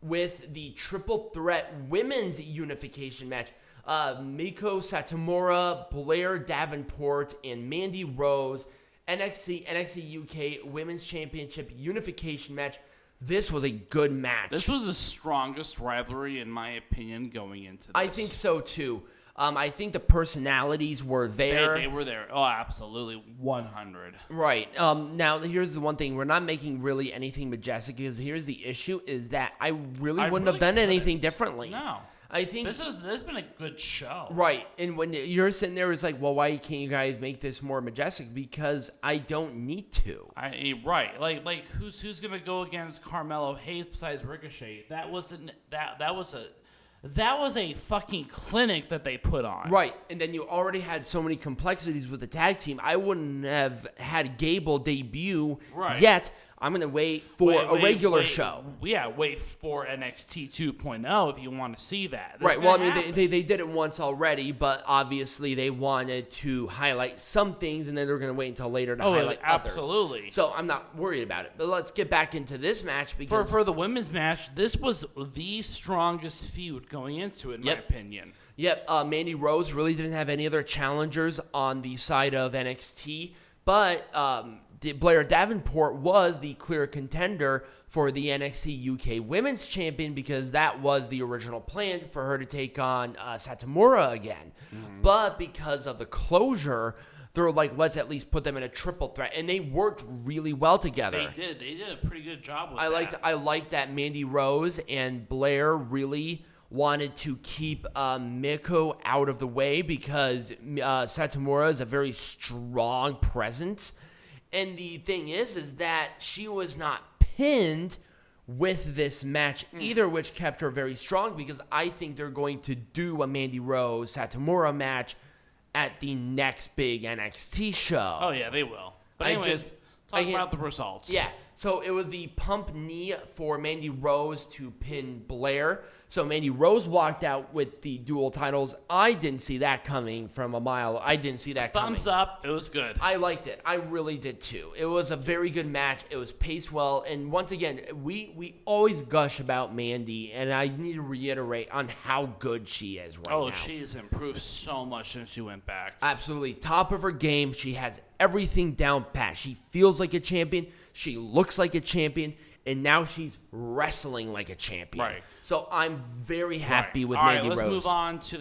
with the triple threat women's unification match. Meiko, Satomura, Blair, Davenport, and Mandy Rose, NXT UK Women's Championship unification match. This was a good match. This was the strongest rivalry, in my opinion, going into this. I think so, too. I think the personalities were there. They were there. Oh, absolutely. 100. Right. Now, here's the one thing. We're not making really anything majestic because here's the issue is that I really wouldn't have done anything differently. No. I think this has been a good show. Right. And when you're sitting there, it's like, well, why can't you guys make this more majestic? Because I don't need to. Right. Like who's gonna go against Carmelo Hayes besides Ricochet? That was a fucking clinic that they put on. Right. And then you already had so many complexities with the tag team. I wouldn't have had Gable debut yet. I'm going to wait for a regular show. Yeah, wait for NXT 2.0 if you want to see that. Right. Well, I mean, they did it once already, but obviously they wanted to highlight some things, and then they're going to wait until later to highlight others. Absolutely. So I'm not worried about it. But let's get back into this match because for the women's match, this was the strongest feud going into it, in my opinion. Yep. Mandy Rose really didn't have any other challengers on the side of NXT, but Blair Davenport was the clear contender for the NXT UK Women's Champion because that was the original plan for her to take on Satomura again. Mm-hmm. But because of the closure, they're like, let's at least put them in a triple threat. And they worked really well together. They did a pretty good job with that. I liked that Mandy Rose and Blair really wanted to keep Meiko out of the way because Satomura is a very strong presence. And the thing is that she was not pinned with this match either, which kept her very strong because I think they're going to do a Mandy Rose Satomura match at the next big NXT show. Oh, yeah, they will. But anyways, talk about the results. Yeah, so it was the pump knee for Mandy Rose to pin Blair. So Mandy Rose walked out with the dual titles. I didn't see that coming from a mile. I didn't see that coming. Thumbs up. It was good. I liked it. I really did too. It was a very good match. It was paced well. And once again, we always gush about Mandy, and I need to reiterate on how good she is right now. Oh, she has improved so much since she went back. Absolutely. Top of her game. She has everything down pat. She feels like a champion. She looks like a champion. And now she's wrestling like a champion. Right. So I'm very happy with Mandy Rose. All right, let's move on to